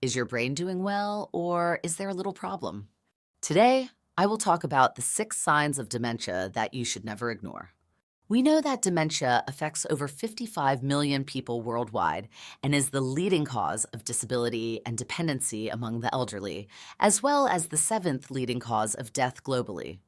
Is your brain doing well, or is there a little problem? Today, I will talk about the 6 signs of dementia that you should never ignore. We know that dementia affects over 55 million people worldwide and is the leading cause of disability and dependency among the elderly, as well as the 7th leading cause of death globally.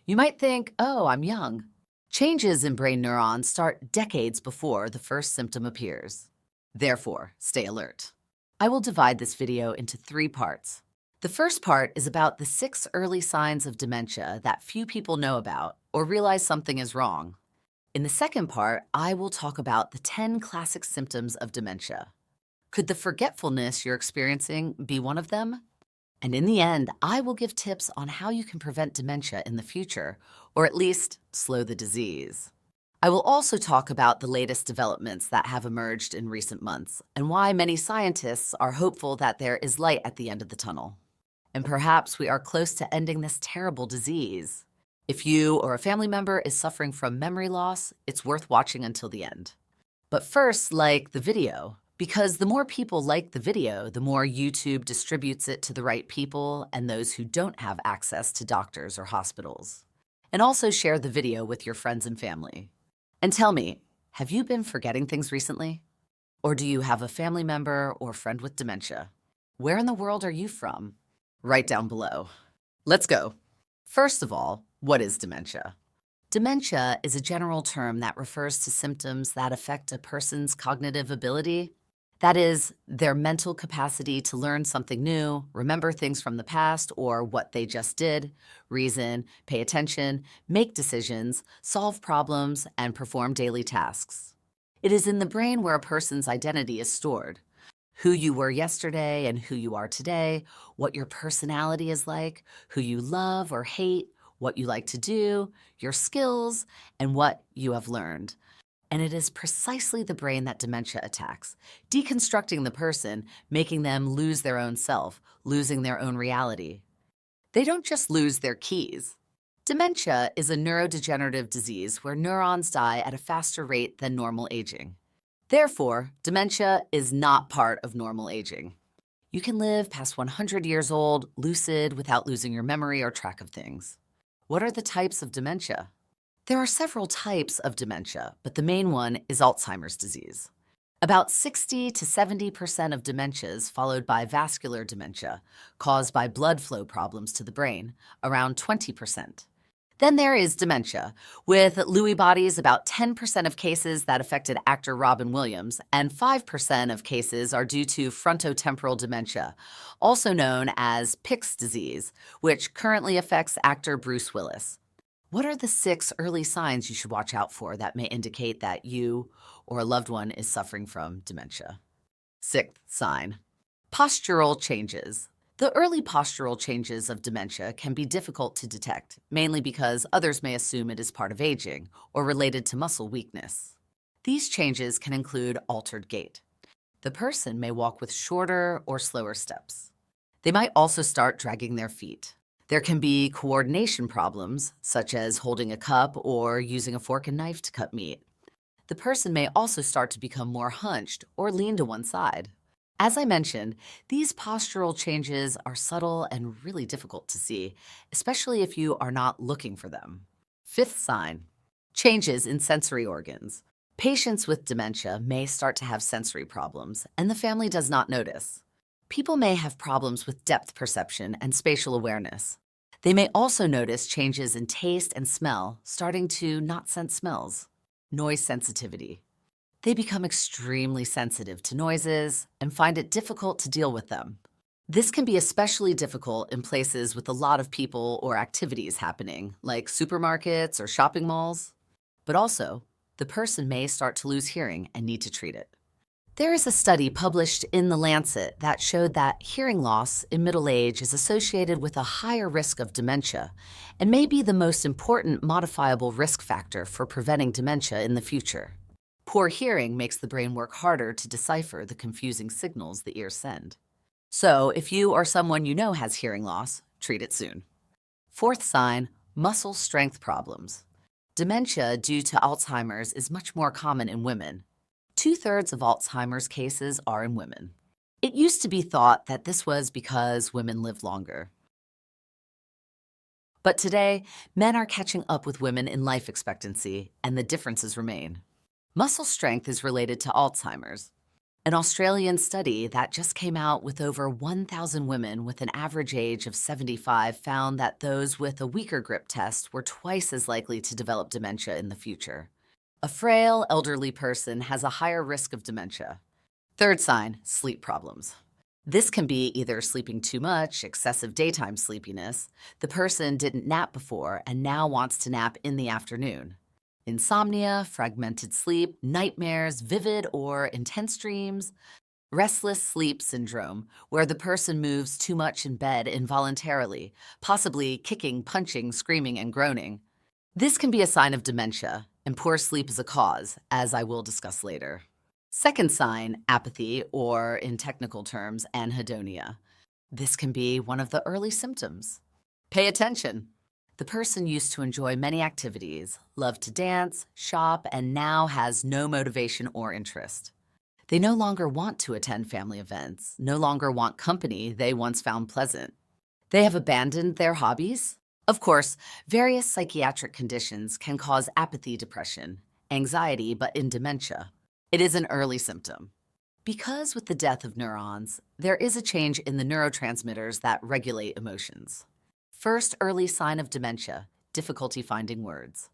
You might think, oh, I'm young. Changes in brain neurons start decades before the first symptom appears. Therefore, stay alert. I will divide this video into 3 parts. The first part is about the 6 early signs of dementia that few people know about or realize something is wrong. In the second part, I will talk about the 10 classic symptoms of dementia. Could the forgetfulness you're experiencing be one of them? And in the end, I will give tips on how you can prevent dementia in the future, or at least slow the disease. I will also talk about the latest developments that have emerged in recent months and why many scientists are hopeful that there is light at the end of the tunnel. And perhaps we are close to ending this terrible disease. If you or a family member is suffering from memory loss, it's worth watching until the end. But first, like the video, because the more people like the video, the more YouTube distributes it to the right people and those who don't have access to doctors or hospitals. And also share the video with your friends and family. And tell me, have you been forgetting things recently? Or do you have a family member or friend with dementia? Where in the world are you from? Write down below. Let's go. First of all, what is dementia? Dementia is a general term that refers to symptoms that affect a person's cognitive ability. That is, their mental capacity to learn something new, remember things from the past or what they just did, reason, pay attention, make decisions, solve problems, and perform daily tasks. It is in the brain where a person's identity is stored. Who you were yesterday and who you are today, what your personality is like, who you love or hate, what you like to do, your skills, and what you have learned. And it is precisely the brain that dementia attacks, deconstructing the person, making them lose their own self, losing their own reality. They don't just lose their keys. Dementia is a neurodegenerative disease where neurons die at a faster rate than normal aging. Therefore, dementia is not part of normal aging. You can live past 100 years old, lucid, without losing your memory or track of things. What are the types of dementia? There are several types of dementia, but the main one is Alzheimer's disease. About 60 to 70% of dementias followed by vascular dementia, caused by blood flow problems to the brain, around 20%. Then there is dementia, with Lewy bodies about 10% of cases that affected actor Robin Williams, and 5% of cases are due to frontotemporal dementia, also known as Pick's disease, which currently affects actor Bruce Willis. What are the 6 early signs you should watch out for that may indicate that you or a loved one is suffering from dementia? 6th sign, postural changes. The early postural changes of dementia can be difficult to detect, mainly because others may assume it is part of aging or related to muscle weakness. These changes can include altered gait. The person may walk with shorter or slower steps. They might also start dragging their feet. There can be coordination problems, such as holding a cup or using a fork and knife to cut meat. The person may also start to become more hunched or lean to one side. As I mentioned, these postural changes are subtle and really difficult to see, especially if you are not looking for them. 5th sign, changes in sensory organs. Patients with dementia may start to have sensory problems, and the family does not notice. People may have problems with depth perception and spatial awareness. They may also notice changes in taste and smell, starting to not sense smells. Noise sensitivity. They become extremely sensitive to noises and find it difficult to deal with them. This can be especially difficult in places with a lot of people or activities happening, like supermarkets or shopping malls. But also, the person may start to lose hearing and need to treat it. There is a study published in The Lancet that showed that hearing loss in middle age is associated with a higher risk of dementia and may be the most important modifiable risk factor for preventing dementia in the future. Poor hearing makes the brain work harder to decipher the confusing signals the ears send. So, if you or someone you know has hearing loss, treat it soon. 4th sign, muscle strength problems. Dementia due to Alzheimer's is much more common in women. 2/3 of Alzheimer's cases are in women. It used to be thought that this was because women live longer. But today, men are catching up with women in life expectancy, and the differences remain. Muscle strength is related to Alzheimer's. An Australian study that just came out with over 1,000 women with an average age of 75 found that those with a weaker grip test were twice as likely to develop dementia in the future. A frail, elderly person has a higher risk of dementia. Third sign, sleep problems. This can be either sleeping too much, excessive daytime sleepiness, the person didn't nap before and now wants to nap in the afternoon. Insomnia, fragmented sleep, nightmares, vivid or intense dreams, restless sleep syndrome, where the person moves too much in bed involuntarily, possibly kicking, punching, screaming, and groaning. This can be a sign of dementia, and poor sleep is a cause, as I will discuss later. Second sign, apathy, or in technical terms, anhedonia. This can be one of the early symptoms. Pay attention. The person used to enjoy many activities, loved to dance, shop, and now has no motivation or interest. They no longer want to attend family events, no longer want company they once found pleasant. They have abandoned their hobbies. Of course, various psychiatric conditions can cause apathy, depression, anxiety, but in dementia, it is an early symptom. Because with the death of neurons, there is a change in the neurotransmitters that regulate emotions. First early sign of dementia, difficulty finding words.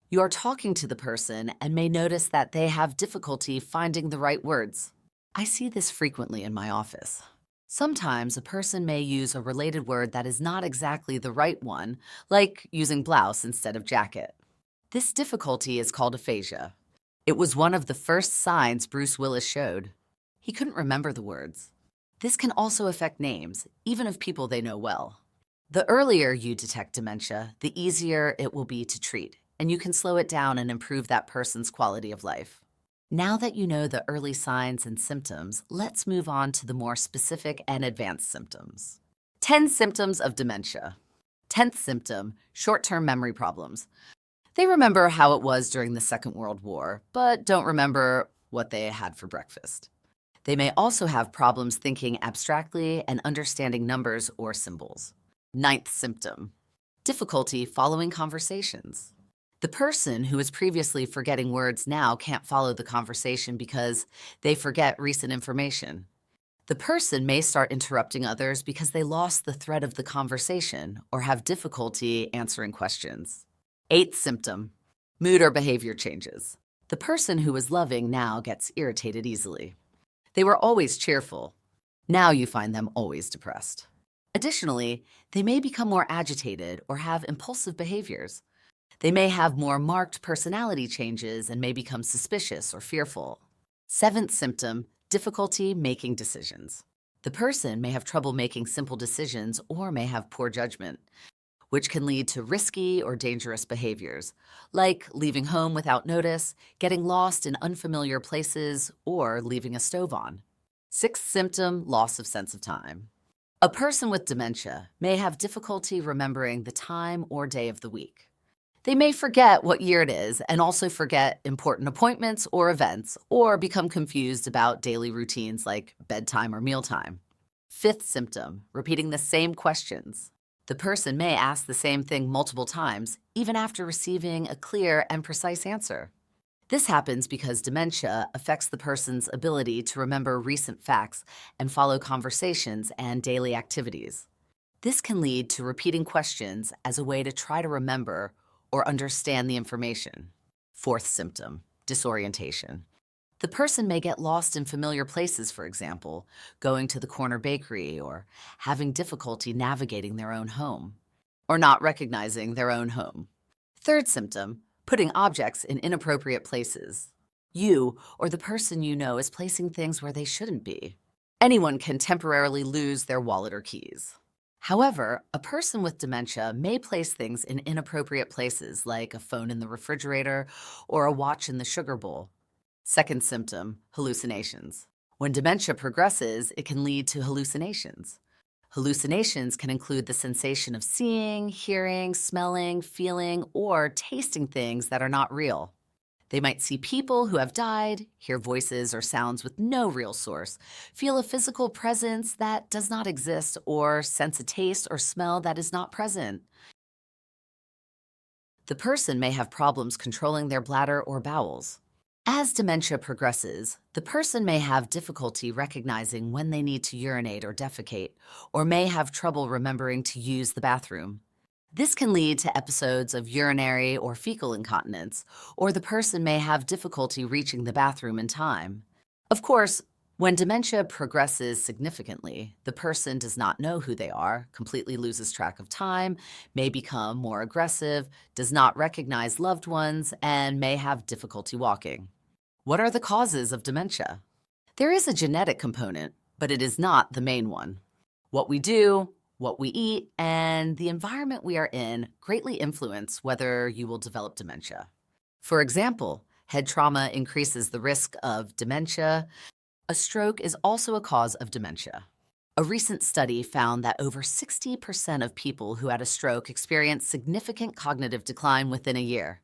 You are talking to the person and may notice that they have difficulty finding the right words. I see this frequently in my office. Sometimes a person may use a related word that is not exactly the right one, like using blouse instead of jacket. This difficulty is called aphasia. It was one of the first signs Bruce Willis showed. He couldn't remember the words. This can also affect names, even of people they know well. The earlier you detect dementia, the easier it will be to treat, and you can slow it down and improve that person's quality of life. Now that you know the early signs and symptoms, let's move on to the more specific and advanced symptoms. 10 symptoms of dementia. 10th symptom, short-term memory problems. They remember how it was during the Second World War, but don't remember what they had for breakfast. They may also have problems thinking abstractly and understanding numbers or symbols. 9th symptom, difficulty following conversations. The person who was previously forgetting words now can't follow the conversation because they forget recent information. The person may start interrupting others because they lost the thread of the conversation or have difficulty answering questions. 8th symptom, mood or behavior changes. The person who was loving now gets irritated easily. They were always cheerful. Now you find them always depressed. Additionally, they may become more agitated or have impulsive behaviors. They may have more marked personality changes and may become suspicious or fearful. 7th symptom, difficulty making decisions. The person may have trouble making simple decisions or may have poor judgment, which can lead to risky or dangerous behaviors, like leaving home without notice, getting lost in unfamiliar places, or leaving a stove on. 6th symptom, loss of sense of time. A person with dementia may have difficulty remembering the time or day of the week. They may forget what year it is and also forget important appointments or events, or become confused about daily routines like bedtime or mealtime. 5th symptom, repeating the same questions. The person may ask the same thing multiple times, even after receiving a clear and precise answer. This happens because dementia affects the person's ability to remember recent facts and follow conversations and daily activities. This can lead to repeating questions as a way to try to remember or understand the information. 4th symptom, disorientation. The person may get lost in familiar places, for example, going to the corner bakery or having difficulty navigating their own home, or not recognizing their own home. 3rd symptom, putting objects in inappropriate places. You or the person you know is placing things where they shouldn't be. Anyone can temporarily lose their wallet or keys. However, a person with dementia may place things in inappropriate places, like a phone in the refrigerator or a watch in the sugar bowl. 2nd symptom, hallucinations. When dementia progresses, it can lead to hallucinations. Hallucinations can include the sensation of seeing, hearing, smelling, feeling, or tasting things that are not real. They might see people who have died, hear voices or sounds with no real source, feel a physical presence that does not exist, or sense a taste or smell that is not present. The person may have problems controlling their bladder or bowels. As dementia progresses, the person may have difficulty recognizing when they need to urinate or defecate, or may have trouble remembering to use the bathroom. This can lead to episodes of urinary or fecal incontinence, or the person may have difficulty reaching the bathroom in time. Of course, when dementia progresses significantly, the person does not know who they are, completely loses track of time, may become more aggressive, does not recognize loved ones, and may have difficulty walking. What are the causes of dementia? There is a genetic component, but it is not the main one. What we do, what we eat, and the environment we are in greatly influence whether you will develop dementia. For example, head trauma increases the risk of dementia. A stroke is also a cause of dementia. A recent study found that over 60% of people who had a stroke experienced significant cognitive decline within a year.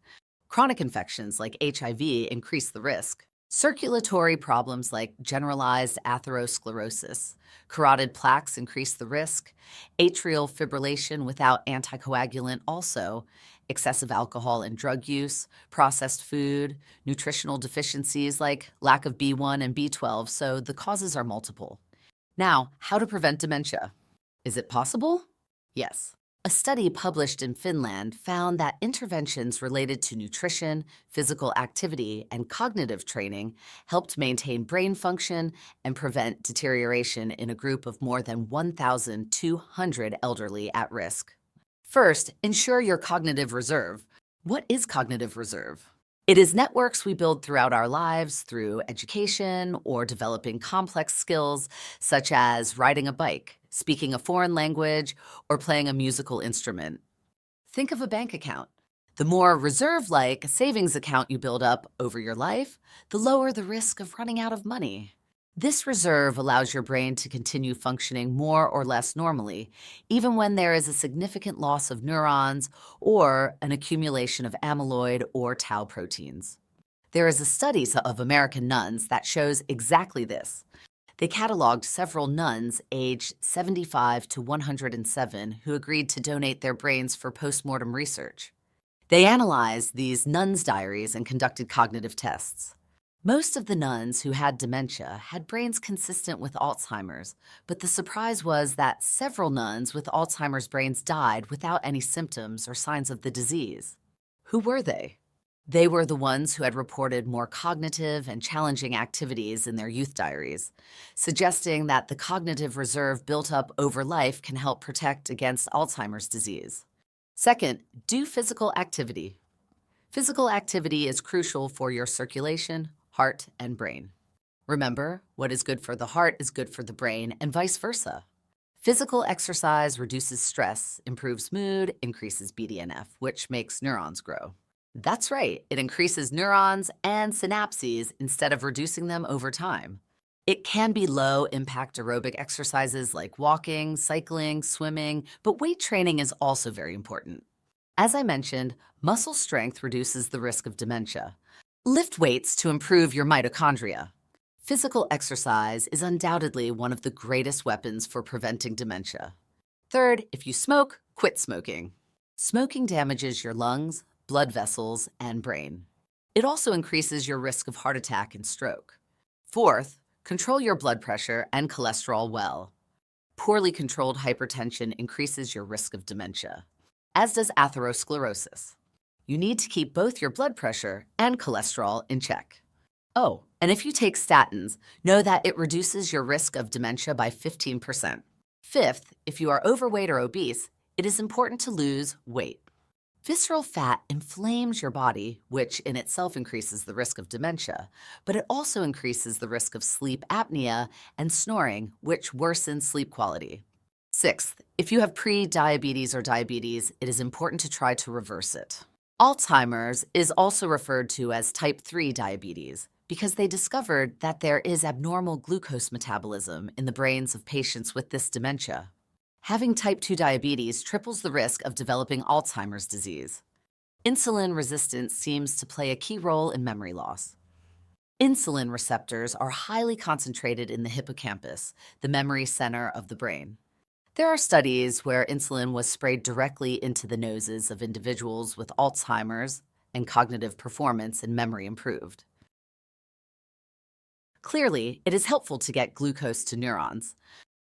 Chronic infections like HIV increase the risk. Circulatory problems like generalized atherosclerosis, carotid plaques increase the risk. Atrial fibrillation without anticoagulant also. Excessive alcohol and drug use, processed food, nutritional deficiencies like lack of B1 and B12, so the causes are multiple. Now, how to prevent dementia? Is it possible? Yes. A study published in Finland found that interventions related to nutrition, physical activity, and cognitive training helped maintain brain function and prevent deterioration in a group of more than 1,200 elderly at risk. First, ensure your cognitive reserve. What is cognitive reserve? It is networks we build throughout our lives through education or developing complex skills such as riding a bike, speaking a foreign language, or playing a musical instrument. Think of a bank account. The more reserve-like savings account you build up over your life, the lower the risk of running out of money. This reserve allows your brain to continue functioning more or less normally, even when there is a significant loss of neurons or an accumulation of amyloid or tau proteins. There is a study of American nuns that shows exactly this. They cataloged several nuns aged 75 to 107 who agreed to donate their brains for postmortem research. They analyzed these nuns' diaries and conducted cognitive tests. Most of the nuns who had dementia had brains consistent with Alzheimer's, but the surprise was that several nuns with Alzheimer's brains died without any symptoms or signs of the disease. Who were they? They were the ones who had reported more cognitive and challenging activities in their youth diaries, suggesting that the cognitive reserve built up over life can help protect against Alzheimer's disease. Second, do physical activity. Physical activity is crucial for your circulation, heart, and brain. Remember, what is good for the heart is good for the brain, and vice versa. Physical exercise reduces stress, improves mood, increases BDNF, which makes neurons grow. That's right, it increases neurons and synapses instead of reducing them over time. It can be low-impact aerobic exercises like walking, cycling, swimming, but weight training is also very important. As I mentioned, muscle strength reduces the risk of dementia. Lift weights to improve your mitochondria. Physical exercise is undoubtedly one of the greatest weapons for preventing dementia. Third, if you smoke, quit smoking. Smoking damages your lungs, blood vessels, and brain. It also increases your risk of heart attack and stroke. Fourth, control your blood pressure and cholesterol well. Poorly controlled hypertension increases your risk of dementia, as does atherosclerosis. You need to keep both your blood pressure and cholesterol in check. Oh, and if you take statins, know that it reduces your risk of dementia by 15%. Fifth, if you are overweight or obese, it is important to lose weight. Visceral fat inflames your body, which in itself increases the risk of dementia, but it also increases the risk of sleep apnea and snoring, which worsens sleep quality. Sixth, if you have pre-diabetes or diabetes, it is important to try to reverse it. Alzheimer's is also referred to as type 3 diabetes because they discovered that there is abnormal glucose metabolism in the brains of patients with this dementia. Having type 2 diabetes triples the risk of developing Alzheimer's disease. Insulin resistance seems to play a key role in memory loss. Insulin receptors are highly concentrated in the hippocampus, the memory center of the brain. There are studies where insulin was sprayed directly into the noses of individuals with Alzheimer's, and cognitive performance and memory improved. Clearly, it is helpful to get glucose to neurons.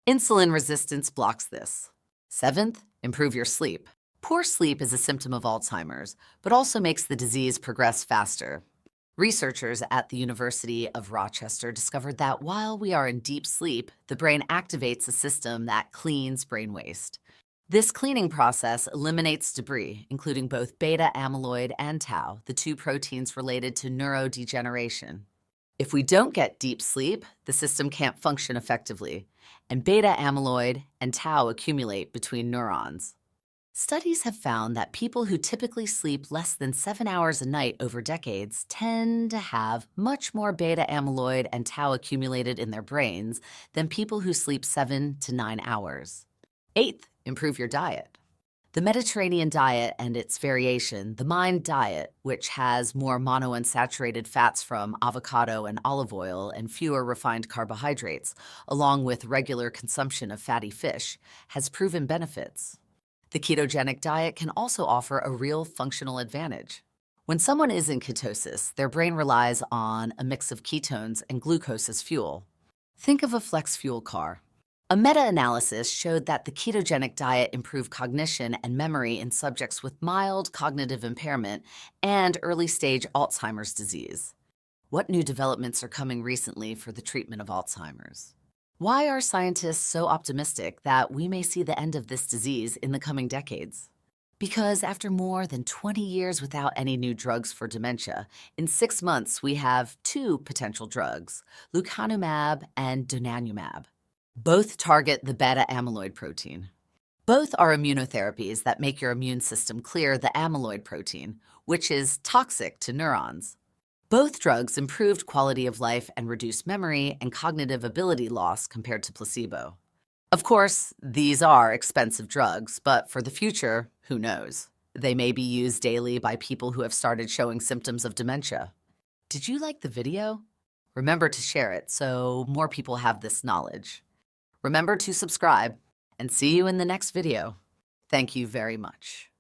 Insulin resistance blocks this. Seventh, improve your sleep. Poor sleep is a symptom of Alzheimer's, but also makes the disease progress faster. Researchers at the University of Rochester discovered that while we are in deep sleep, the brain activates a system that cleans brain waste. This cleaning process eliminates debris, including both beta amyloid and tau, the two proteins related to neurodegeneration. If we don't get deep sleep, the system can't function effectively, and beta amyloid and tau accumulate between neurons. Studies have found that people who typically sleep less than 7 hours a night over decades tend to have much more beta amyloid and tau accumulated in their brains than people who sleep 7 to 9 hours. Eighth, improve your diet. The Mediterranean diet and its variation, the MIND diet, which has more monounsaturated fats from avocado and olive oil and fewer refined carbohydrates, along with regular consumption of fatty fish, has proven benefits. The ketogenic diet can also offer a real functional advantage. When someone is in ketosis, their brain relies on a mix of ketones and glucose as fuel. Think of a flex fuel car. A meta-analysis showed that the ketogenic diet improved cognition and memory in subjects with mild cognitive impairment and early-stage Alzheimer's disease. What new developments are coming recently for the treatment of Alzheimer's? Why are scientists so optimistic that we may see the end of this disease in the coming decades? Because after more than 20 years without any new drugs for dementia, in 6 months we have 2 potential drugs, lecanemab and donanemab. Both target the beta amyloid protein. Both are immunotherapies that make your immune system clear the amyloid protein, which is toxic to neurons. Both drugs improved quality of life and reduced memory and cognitive ability loss compared to placebo. Of course, these are expensive drugs, but for the future, who knows? They may be used daily by people who have started showing symptoms of dementia. Did you like the video? Remember to share it so more people have this knowledge. Remember to subscribe and see you in the next video. Thank you very much.